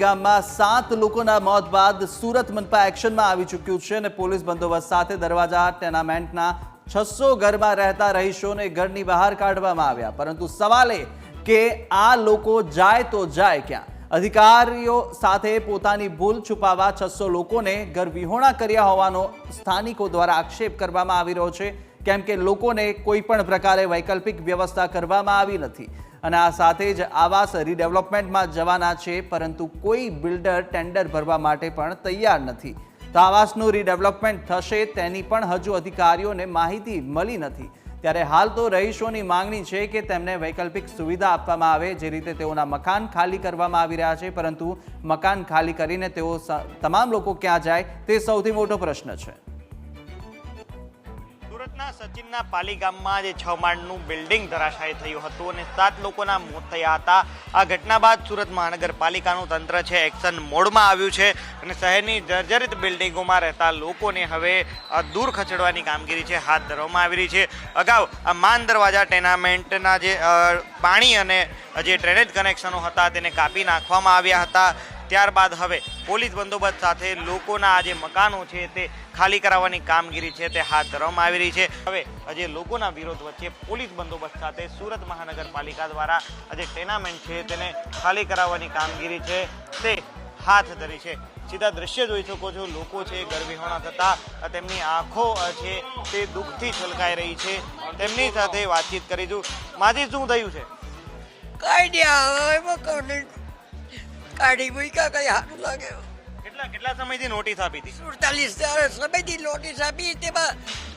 પાલીગામમાં 7 લોકોના મોત બાદ સુરત મનપા એક્શનમાં આવી ચૂક્યું છે અને પોલીસ બંદોબસ્ત સાથે દરવાજા ટેનામેન્ટના 600 ઘરમાં રહેતા રહીશોને ઘરની બહાર કાઢવામાં આવ્યા, પરંતુ સવાલ એ કે આ લોકો જાય તો જાય ક્યાં? અધિકારીઓ સાથે પોતાની ભૂલ છુપાવવા 600 લોકોને ઘર વિહોણા કર્યા હોવાનો સ્થાનિકો દ્વારા આક્ષેપ કરવામાં આવી રહ્યો છે, કેમ કે લોકોને કોઈ પણ પ્રકારે વૈકલ્પિક વ્યવસ્થા કરવામાં આવી નથી અને આ સાથે જ આવાસ રીડેવલપમેન્ટમાં જવાના છે, પરંતુ કોઈ બિલ્ડર ટેન્ડર ભરવા માટે પણ તૈયાર નથી. તો આવાસનું રીડેવલપમેન્ટ થશે તેની પણ હજુ અધિકારીઓને માહિતી મળી નથી. ત્યારે હાલ તો રહીશોની માંગણી છે કે તેમને વૈકલ્પિક સુવિધા આપવામાં આવે, જે રીતે તેઓના મકાન ખાલી કરવામાં આવી રહ્યા છે, પરંતુ મકાન ખાલી કરીને તેઓ તમામ લોકો ક્યાં જાય તે સૌથી મોટો પ્રશ્ન છે. સુરતના સચિનના પાલીગામમાં જે 6 માળનું બિલ્ડિંગ ધરાશાયી થયું હતું અને 7 લોકોના મોત થયા હતા. આ ઘટના બાદ સુરત મહાનગરપાલિકાનું તંત્ર છે એક્શન મોડમાં આવ્યું છે અને શહેરની જર્જરિત બિલ્ડિંગોમાં રહેતા લોકોને હવે દૂર ખસેડવાની કામગીરી છે હાથ ધરવામાં આવી રહી છે. અગાઉ આ માન દરવાજા ટેનામેન્ટના જે પાણી અને જે ડ્રેનેજ કનેક્શનો હતા તેને કાપી નાખવામાં આવ્યા હતા. ત્યારબાદ હવે પોલીસ બંદોબસ્ત સાથે લોકોના જે મકાનો છે તે ખાલી કરાવવાની કામગીરી છે તે હાથ ધરવામાં આવી રહી છે. હવે જે લોકોના વિરોધ વચ્ચે પોલીસ બંદોબસ્ત સાથે સુરત મહાનગરપાલિકા દ્વારા જે ટેનામેન્ટ છે તેને ખાલી કરાવવાની કામગીરી છે તે હાથ ધરી છે. સીધા દ્રશ્ય જોઈ શકો છો, લોકો છે ગર્ભવિહોણા થતા તેમની આંખો છે તે દુઃખથી છલકાઈ રહી છે. તેમની સાથે વાતચીત કરીશું. માજી, શું થયું છે? કાઢી મૂક્યા, કઈ સારું લાગે. કેટલા સમયથી નોટિસ આપી હતી? 47 સમયથી નોટિસ આપી. તેમાં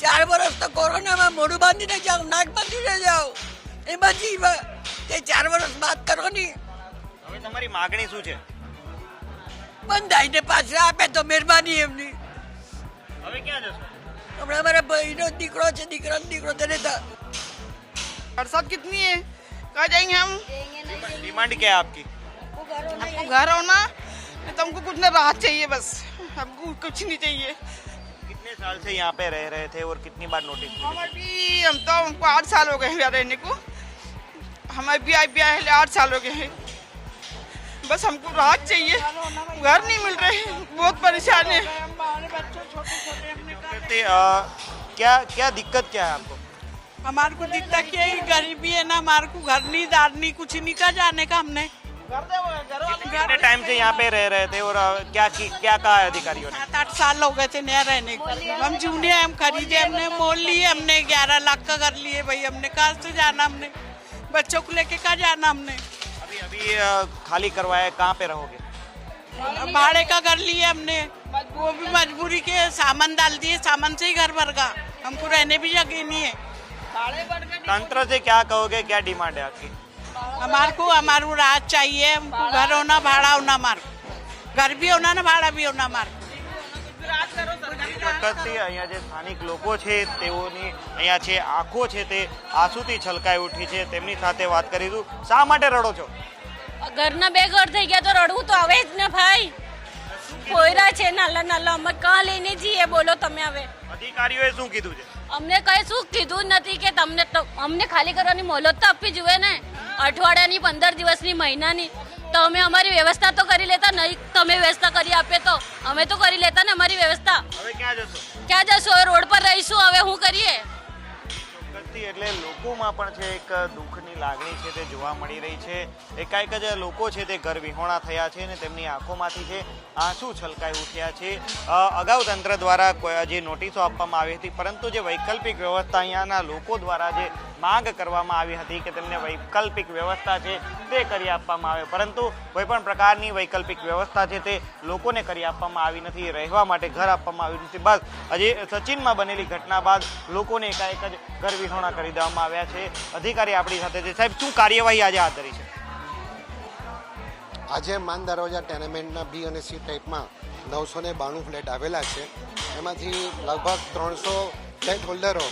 4 વર્ષ તો કોરોનામાં મોઢું બાંધીને જાઓ, નાક બાંધીને જાઓ, એમાં જીવા. તે 4 વર્ષ બાદ કરો ની. હવે તમારી માગણી શું છે? બંધાઈને પાછા આપે તો મહેરબાની એમની. હવે ક્યાં જશો? હમણાં અમારા ભાઈનો દીકરો છે, દીકરાનો દીકરો તેને बरसात कितनी है, कहाँ जाएंगे हम? डिमांड क्या है आपकी? हमको घर होना, तो हमको कुछ ना राहत चाहिए, बस हमको कुछ नहीं चाहिए. कितने साल से यहाँ पे रह रहे थे और कितनी बार नोटिस मिली? हम अभी हमको 8 साल हो गए हैं यहाँ रहने को. हम अभी 8 साल हो गए हैं. बस हमको राहत चाहिए, घर नहीं मिल रहे, बहुत परेशान है. क्या क्या दिक्कत क्या है आपको? हमारे को दिक्कत क्या है, गरीबी है ना, हमारे को घर नहीं दार नहीं कुछ नहीं का जाने का हमने. कितने टाइम से यहाँ पे रह रहे थे और क्या कहा है अधिकारियों ने? 7-8 साल हो गए थे नया रहने को. हम जूने हम खरीदे, हमने मोल लिए, हमने 11 लाख का घर लिए भाई. हमने कहाँ से जाना, हमने बच्चों को लेके कहाँ जाना हमने. अभी खाली करवाया, कहाँ पे रहोगे? भाड़े का घर लिए हमने, वो भी मजबूरी के सामान डाल दिए, सामान से ही घर भर गया. हमको रहने भी जगह नहीं है. तंत्र से क्या कहोगे, क्या डिमांड है आपकी? हमारे राहत चाहिए. हमको घर होना, भाड़ा होना, हमारे घर भी होना ना, भाड़ा भी होना हमारे. વખતથી અહીંયા જે સ્થાનિક લોકો છે તેઓની અહીંયા છે આંખો છે તે આંસુથી છલકાઈ ઉઠી છે. તેમની સાથે વાત કરીશું. શા માટે રડો છો? ઘરના 2 ઘર થઈ ગયા તો રડવું તો આવે જ ને ભાઈ. પોયરા છે નાલા નાલા, અમે કાં લઈને જઈએ બોલો તમે. હવે અધિકારીઓએ શું કીધું છે? અમને કઈ શું કીધું નથી કે તમને અમને ખાલી કરવાની મોહલત તો આપવી જોઈએ ને, અઠવાડિયાની, 15 દિવસની, મહિનાની. તો અમે અમારી વ્યવસ્થા તો કરી લેતા. નહીં તમે વ્યવસ્થા કરી આપે તો અમે તો કરી લેતા ને અમારી વ્યવસ્થા. હવે ક્યાં જશો? ક્યાં જશો? રોડ પર રહીશું. હવે શું કરીએ? એટલે લોકોમાં પણ છે એક દુઃખની લાગણી છે તે જોવા મળી રહી છે. એકાએક જ લોકો છે તે ઘર વિહોણા થયા છે અને તેમની આંખોમાંથી છે આંસુ છલકાઈ ઉઠ્યા છે. અગાઉ તંત્ર દ્વારા જે નોટિસો આપવામાં આવી હતી, પરંતુ જે વૈકલ્પિક વ્યવસ્થા અહીંયાના લોકો દ્વારા જે માંગ કરવામાં આવી હતી કે તેમને વૈકલ્પિક વ્યવસ્થા છે તે કરી આપવામાં આવે, પરંતુ કોઈ પણ પ્રકારની વૈકલ્પિક વ્યવસ્થા છે તે લોકોને કરી આપવામાં આવી નથી. રહેવા માટે ઘર આપવામાં આવ્યું નથી. બસ હજી સચિનમાં બનેલી ઘટના બાદ લોકોને એકાએક જ ઘર વિહોણા કરી દેવામાં આવ્યા છે. અધિકારી આપણી સાથે છે. સાહેબ, શું કાર્યવાહી આજે હાથ ધરી છે? આજે માન દરવાજા ટેનામેન્ટના બી અને સી ટાઈપમાં 992 ફ્લેટ આવેલા છે. એમાંથી લગભગ 300 ફ્લેટ હોલ્ડરો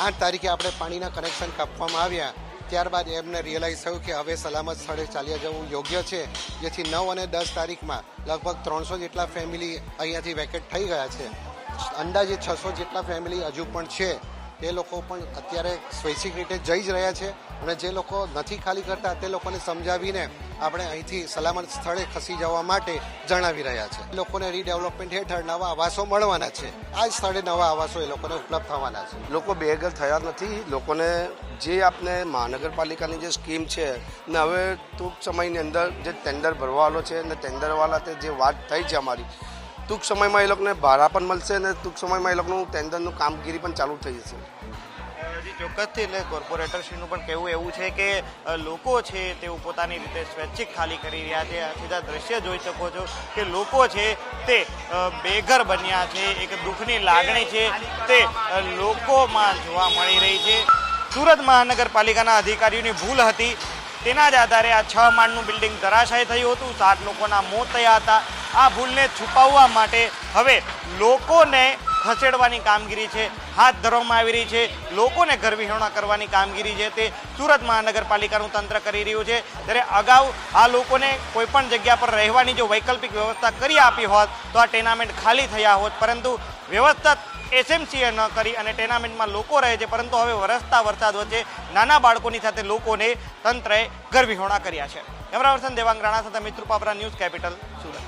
8 તારીખે આપણે પાણીના કનેક્શન કાપવામાં આવ્યા. ત્યારબાદ એમને રિયલાઇઝ થયું કે હવે સલામત સ્થળે ચાલ્યા જવું યોગ્ય છે, જેથી 9 અને 10 તારીખમાં લગભગ 300 જેટલા ફેમિલી અહીંયાથી વેકેટ થઈ ગયા છે. અંદાજે 600 જેટલા ફેમિલી હજુ પણ છે તે લોકો પણ અત્યારે સ્વૈચ્છિક રીતે જઈ જ રહ્યા છે અને જે લોકો નથી ખાલી કરતા તે લોકોને સમજાવીને આપણે અહીંથી સલામત સ્થળે ખસી જવા માટે જણાવી રહ્યા છે. લોકોને રીડેવલપમેન્ટ હેઠળ નવા આવાસો મળવાના છે. આ જ સ્થળે નવા આવાસો એ લોકોને ઉપલબ્ધ થવાના છે. લોકો બેઘર થયા નથી. લોકોને જે આપણે મહાનગરપાલિકાની જે સ્કીમ છે ને હવે ટૂંક સમયની અંદર જે ટેન્ડર ભરવાનો છે ને ટેન્ડરવાળા તે જે વાત થઈ છે અમારી, ટૂંક સમયમાં એ લોકોને ભાડા પણ મળશે અને ટૂંક સમયમાં એ લોકોનું ટેન્ડરનું કામગીરી પણ ચાલુ થઈ જશે. ચોક્કસથી એટલે કોર્પોરેટરશ્રીનું પણ કહેવું એવું છે કે લોકો છે તેઓ પોતાની રીતે સ્વૈચ્છિક ખાલી કરી રહ્યા છે. આ સીધા દ્રશ્ય જોઈ શકો છો કે લોકો છે તે બેઘર બન્યા છે. એક દુઃખની લાગણી છે તે લોકોમાં જોવા મળી રહી છે. સુરત મહાનગરપાલિકાના અધિકારીઓની ભૂલ હતી, તેના જ આધારે આ 6 માળનું બિલ્ડિંગ ધરાશાયી થયું હતું. 7 લોકોના મોત થયા હતા. આ ભૂલને છુપાવવા માટે હવે લોકોને ખસેડવાની કામગીરી છે હાથ ધરવામાં આવી રહી છે. લોકોને ઘર વિહોણા કરવાની કામગીરી છે તે સુરત મહાનગરપાલિકાનું તંત્ર કરી રહ્યું છે. ત્યારે અગાઉ આ લોકોને કોઈપણ જગ્યા પર રહેવાની જો વૈકલ્પિક વ્યવસ્થા કરી આપી હોત તો આ ટેનામેન્ટ ખાલી થયા હોત, પરંતુ વ્યવસ્થા એસએમસીએ ન કરી અને ટેનામેન્ટમાં લોકો રહે છે. પરંતુ હવે વરસતા વરસાદ વચ્ચે નાના બાળકોની સાથે લોકોને તંત્રએ ઘર વિહોણા કર્યા છે. કેમેરા પર્સન દેવાંગ રાણા સાથે મિત્ર પાપરા, ન્યૂઝ કેપિટલ, સુરત.